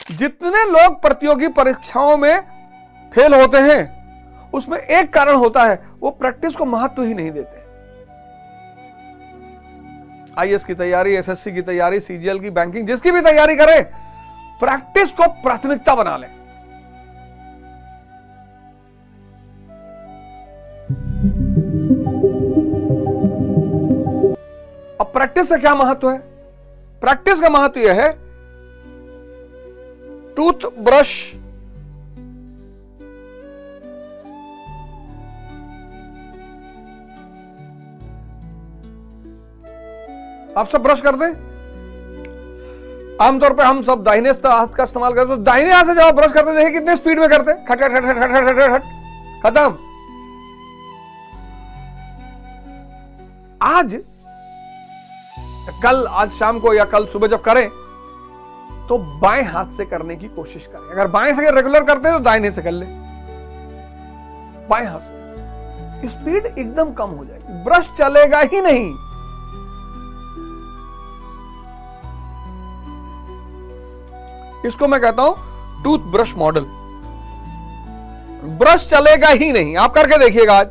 जितने लोग प्रतियोगी परीक्षाओं में फेल होते हैं उसमें एक कारण होता है, वो प्रैक्टिस को महत्व ही नहीं देते। आईएएस की तैयारी, एसएससी की तैयारी, सीजीएल की, बैंकिंग, जिसकी भी तैयारी करें, प्रैक्टिस को प्राथमिकता बना लें। अब प्रैक्टिस का क्या महत्व है? प्रैक्टिस का महत्व यह है, टूथ ब्रश आप सब ब्रश करते हैं। आमतौर पे हम सब दाहिने हाथ का इस्तेमाल करते हैं, तो दाहिने हाथ से जब आप ब्रश करते देखिए कितने स्पीड में करते हैं, खट खट खट खट खट खट खट खट, खत्म। आज शाम को या कल सुबह जब करें तो बाएं हाथ से करने की कोशिश करें। अगर बाएं से रेगुलर करते हैं तो दाहिने से कर ले, बाएं हाथ से स्पीड एकदम कम हो जाएगी, ब्रश चलेगा ही नहीं। इसको मैं कहता हूं टूथ ब्रश मॉडल। ब्रश चलेगा ही नहीं। आप करके देखिएगा, आज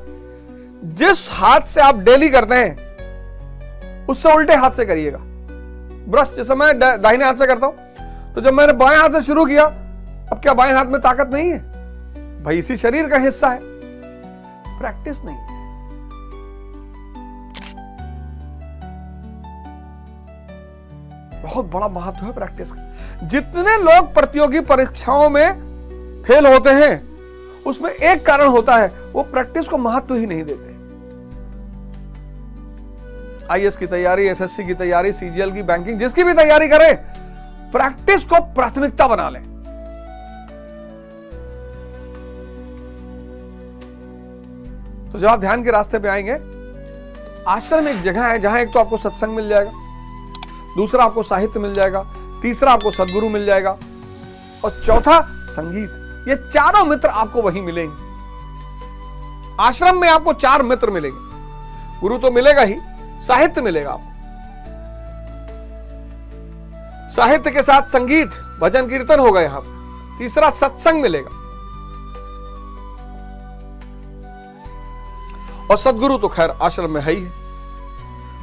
जिस हाथ से आप डेली करते हैं उससे उल्टे हाथ से करिएगा ब्रश। जैसे मैं दाहिने हाथ से करता हूं, तो जब मैंने बाएं हाथ से शुरू किया, अब क्या बाएं हाथ में ताकत नहीं है? भाई इसी शरीर का हिस्सा है, प्रैक्टिस नहीं है। बहुत बड़ा महत्व है प्रैक्टिस का। जितने लोग प्रतियोगी परीक्षाओं में फेल होते हैं उसमें एक कारण होता है, वो प्रैक्टिस को महत्व ही नहीं देते। आईएएस की तैयारी, एसएससी की तैयारी, सीजीएल की, बैंकिंग, जिसकी भी तैयारी करें, प्रैक्टिस को प्राथमिकता बना लें। तो जब आप ध्यान के रास्ते पे आएंगे, तो आश्रम एक जगह है जहां एक तो आपको सत्संग मिल जाएगा, दूसरा आपको साहित्य मिल जाएगा, तीसरा आपको सद्गुरु मिल जाएगा, और चौथा संगीत। ये चारों मित्र आपको वहीं मिलेंगे। आश्रम में आपको 4 मित्र मिलेंगे। गुरु तो मिलेगा ही, साहित्य मिलेगा आपको, साहित्य के साथ संगीत, भजन कीर्तन होगा यहां पर, तीसरा सत्संग मिलेगा, और सद्गुरु तो खैर आश्रम में है ही है,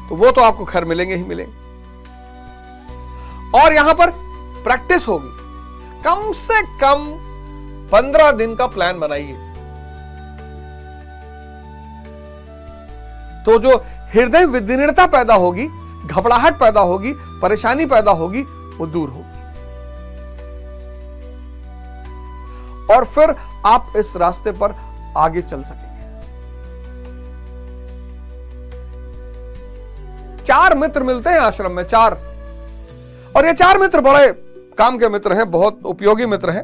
तो वो तो आपको खैर मिलेंगे ही मिलेंगे। और यहां पर प्रैक्टिस होगी। कम से कम 15 दिन का प्लान बनाइए, तो जो हृदय विदीर्णता पैदा होगी, घबराहट पैदा होगी, परेशानी पैदा होगी, वो दूर होगी, और फिर आप इस रास्ते पर आगे चल सकेंगे। 4 मित्र मिलते हैं आश्रम में, 4, और ये 4 मित्र बड़े काम के मित्र हैं, बहुत उपयोगी मित्र हैं।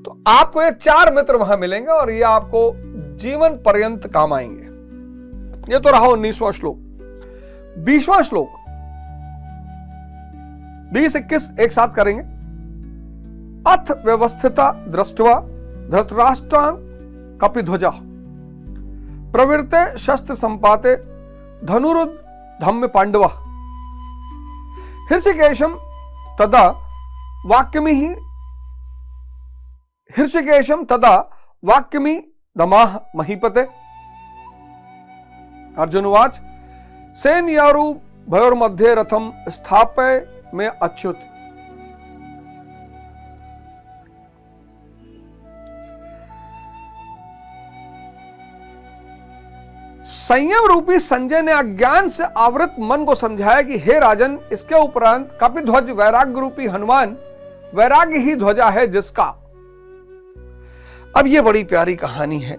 तो आपको ये 4 मित्र वहां मिलेंगे और ये आपको जीवन पर्यंत काम आएंगे। ये तो रहा 19वां श्लोक। 20वां श्लोक 20-21 एक साथ करेंगे। अथ व्यवस्थिता दृष्ट्वा धृतराष्ट्रां कपिध्वजा प्रवृत्ते शस्त्र संपाते धनुरुद्धम्य पांडवा हृषिकेशम तदा वाक्यमी दमाह महीपते। अर्जुन उवाच सेनयारु भयोर्मध्ये रथम स्थापय में अच्युत। संयम रूपी संजय ने अज्ञान से आवृत मन को समझाया कि हे राजन, इसके उपरांत कपिध्वज वैराग्य रूपी हनुमान वैराग्य ही ध्वजा है जिसका। अब यह बड़ी प्यारी कहानी है।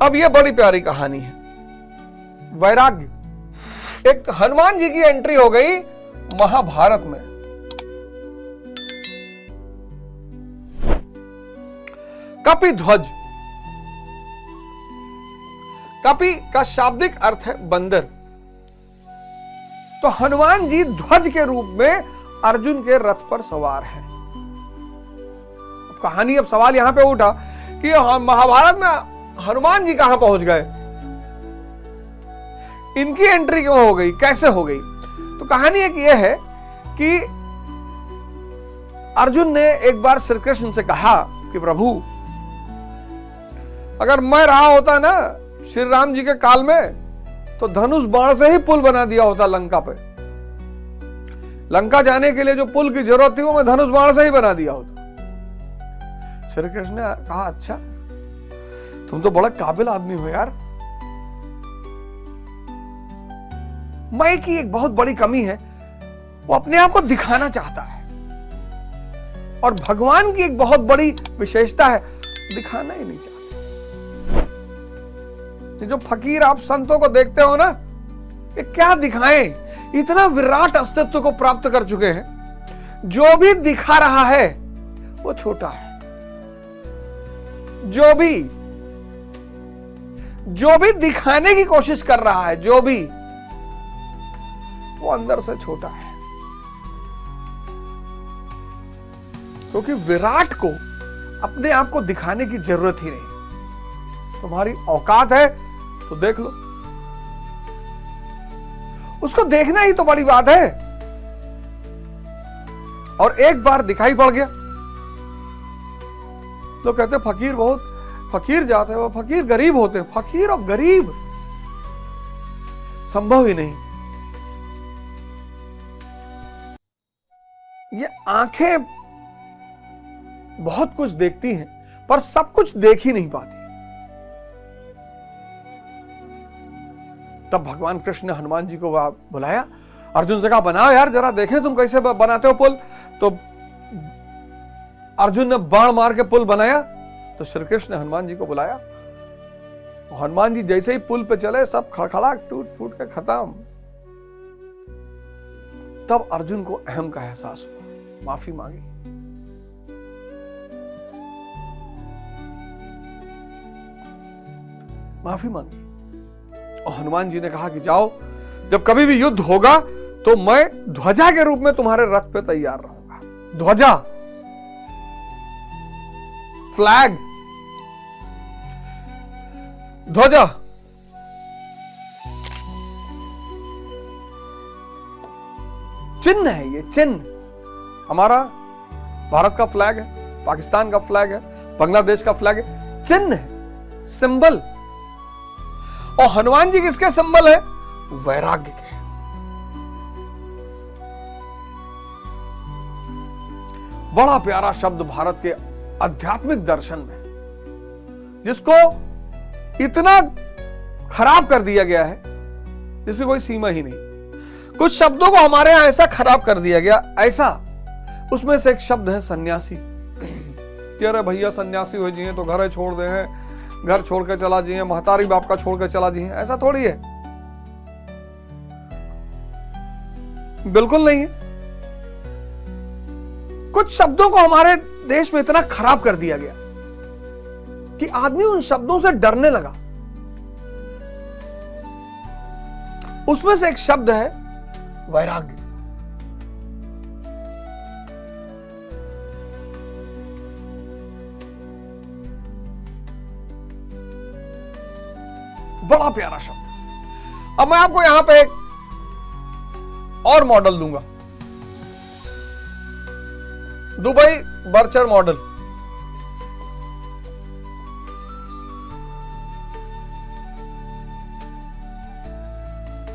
अब यह बड़ी प्यारी कहानी है। वैराग्य, एक हनुमान जी की एंट्री हो गई महाभारत में। कपिध्वज, कपि का शाब्दिक अर्थ है बंदर। तो हनुमान जी ध्वज के रूप में अर्जुन के रथ पर सवार है। अब कहानी, अब सवाल यहां पे उठा कि महाभारत में हनुमान जी कहां पहुंच गए, इनकी एंट्री क्यों हो गई, कैसे हो गई? तो तो कहानी एक ये है कि अर्जुन ने एक बार श्री कृष्ण से कहा कि प्रभु, अगर मैं रहा होता ना श्री राम जी के काल में, तो धनुष बाण से ही पुल बना दिया होता लंका पे। लंका जाने के लिए जो पुल की जरूरत थी वो मैं धनुष बाण से ही बना दिया होता। श्री कृष्ण ने कहा, अच्छा तुम तो बड़ा काबिल आदमी हो यार। मैं की एक बहुत बड़ी कमी है, वो अपने आप को दिखाना चाहता है, और भगवान की एक बहुत बड़ी विशेषता है, दिखाना ही नहीं चाहता। जो फकीर आप संतों को देखते हो ना, ये क्या दिखाएं, इतना विराट अस्तित्व को प्राप्त कर चुके हैं। जो भी दिखा रहा है वो छोटा है, जो भी दिखाने की कोशिश कर रहा है, जो भी, वो अंदर से छोटा है। क्योंकि विराट को अपने आप को दिखाने की जरूरत ही नहीं। तुम्हारी औकात है तो देख लो, उसको देखना ही तो बड़ी बात है। और एक बार दिखाई पड़ गया, लोग कहते फकीर बहुत फकीर जाते हैं, वो फकीर गरीब होते हैं। फकीर और गरीब संभव ही नहीं। ये आंखें बहुत कुछ देखती हैं, पर सब कुछ देख ही नहीं पाती। तब भगवान कृष्ण ने हनुमान जी को बुलाया, अर्जुन से कहा, बनाओ यार जरा देखें तुम कैसे बनाते हो पुल। तो अर्जुन ने बाण मार के पुल बनाया। तो श्री कृष्ण ने हनुमान जी को बुलाया, हनुमान जी जैसे ही पुल पे चले, सब खड़खड़ा टूट फूट के खत्म। तब अर्जुन को अहम का एहसास हुआ, माफी मांगी। माफी मांगी और हनुमान जी ने कहा कि जाओ, जब कभी भी युद्ध होगा तो मैं ध्वजा के रूप में तुम्हारे रथ पे तैयार रहूंगा। ध्वजा, फ्लैग, ध्वजा, चिन्ह है। ये चिन्ह हमारा भारत का फ्लैग है, पाकिस्तान का फ्लैग है, बांग्लादेश का फ्लैग है, चिन्ह है, सिंबल। और हनुमान जी किसके सिंबल है? वैराग्य के। बड़ा प्यारा शब्द भारत के आध्यात्मिक दर्शन में, जिसको इतना खराब कर दिया गया है जिसकी कोई सीमा ही नहीं। कुछ शब्दों को हमारे यहां ऐसा खराब कर दिया गया, ऐसा, उसमें से एक शब्द है सन्यासी। अरे भैया सन्यासी हो जिए तो घर छोड़ दे हैं, घर छोड़ के चला जिए, महतारी बाप का छोड़ के चला जिए। ऐसा थोड़ी है, बिल्कुल नहीं है। कुछ शब्दों को हमारे देश में इतना खराब कर दिया गया कि आदमी उन शब्दों से डरने लगा। उसमें से एक शब्द है वैराग्य। बड़ा प्यारा शब्द। अब मैं आपको यहां पे एक और मॉडल दूंगा, दुबई बर्चर मॉडल।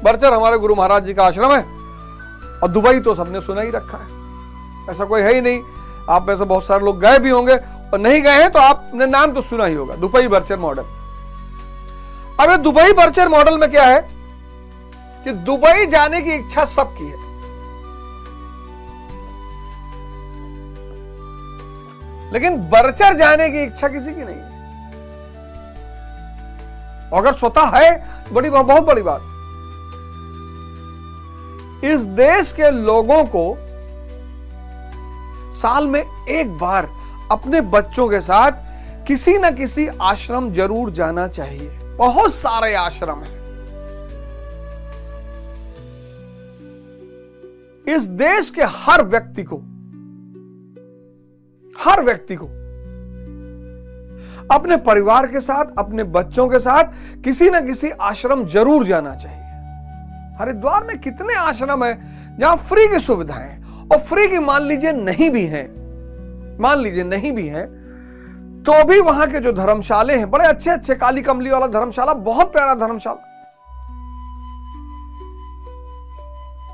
बर्चर हमारे गुरु महाराज जी का आश्रम है, और दुबई तो सबने सुना ही रखा है, ऐसा कोई है ही नहीं। आप में से बहुत सारे लोग गए भी होंगे, और नहीं गए हैं तो आपने नाम तो सुना ही होगा, दुबई बर्चर मॉडल। अब ये दुबई बर्चर मॉडल में क्या है कि दुबई जाने की इच्छा सबकी है, लेकिन बर्चर जाने की इच्छा किसी की नहीं है। अगर स्वतः है, बहुत बड़ी बात। इस देश के लोगों को साल में एक बार अपने बच्चों के साथ किसी न किसी आश्रम जरूर जाना चाहिए। बहुत सारे आश्रम हैं इस देश के। हर व्यक्ति को अपने परिवार के साथ, अपने बच्चों के साथ किसी न किसी आश्रम जरूर जाना चाहिए। हरिद्वार में कितने आश्रम हैं जहां फ्री की सुविधाएं और फ्री की मान लीजिए नहीं भी है, तो भी वहां के जो धर्मशाले हैं बड़े अच्छे अच्छे, काली कमली वाला धर्मशाला, बहुत प्यारा धर्मशाला।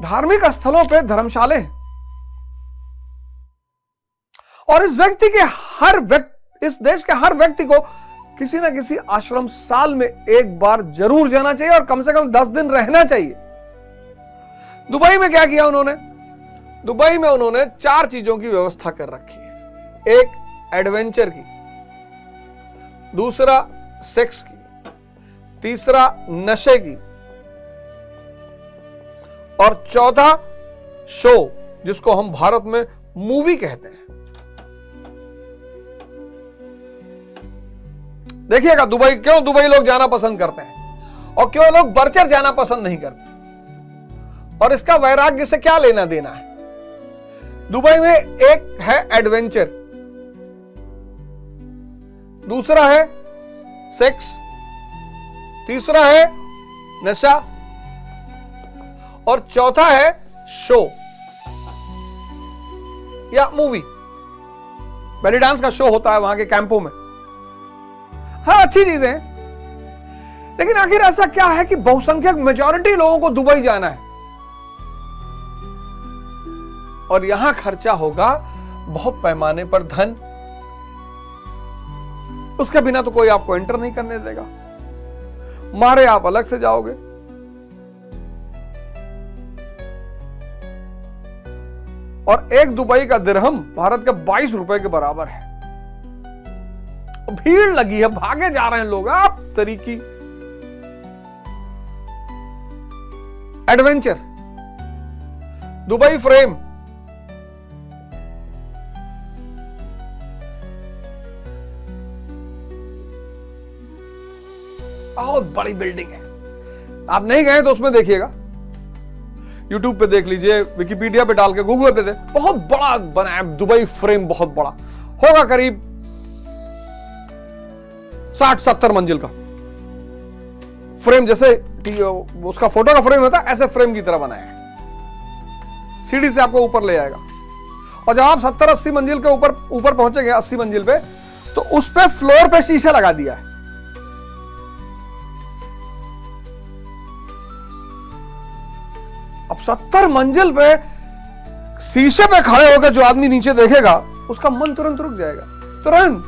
धार्मिक स्थलों पे धर्मशाले हैं। और इस देश के हर व्यक्ति को किसी ना किसी आश्रम साल में एक बार जरूर जाना चाहिए और कम से कम 10 दिन रहना चाहिए। दुबई में क्या किया उन्होंने? दुबई में उन्होंने 4 चीजों की व्यवस्था कर रखी है। एक, एडवेंचर की, दूसरा सेक्स की, तीसरा नशे की, और चौथा शो, जिसको हम भारत में मूवी कहते हैं। देखिएगा क्यों दुबई लोग जाना पसंद करते हैं और क्यों लोग बर्चर जाना पसंद नहीं करते, और इसका वैराग्य से क्या लेना देना है। दुबई में एक है एडवेंचर, दूसरा है सेक्स, तीसरा है नशा, और चौथा है शो या मूवी। बेली डांस का शो होता है वहां के कैंपों में। हाँ, अच्छी चीजें हैं, लेकिन आखिर ऐसा क्या है कि बहुसंख्यक मेजॉरिटी लोगों को दुबई जाना है और यहां खर्चा होगा बहुत पैमाने पर धन। उसके बिना तो कोई आपको एंटर नहीं करने देगा, मारे आप अलग से जाओगे। और एक दुबई का दिरहम भारत के 22 रुपए के बराबर है। भीड़ लगी है, भागे जा रहे हैं लोग। आप तरीकी एडवेंचर, दुबई फ्रेम, बहुत बड़ी बिल्डिंग है। आप नहीं गए तो उसमें देखिएगा, यूट्यूब पे देख लीजिए, विकिपीडिया पे डाल के, गूगल पे देख, बहुत बड़ा बना है दुबई फ्रेम। बहुत बड़ा होगा, करीब 60-70 मंजिल का फ्रेम, जैसे उसका फोटो का फ्रेम होता है, ऐसे फ्रेम की तरह बनाया है। सीढ़ी से आपको ऊपर ले जाएगा, और जब आप 70-80 मंजिल के ऊपर पहुंचेंगे, 80 मंजिल पे, तो उस पे फ्लोर पे शीशे लगा दिया है। अब 70 मंजिल पे शीशे पे खड़े होकर जो आदमी नीचे देखेगा, उसका मन तुरंत रुक जाएगा, तुरंत।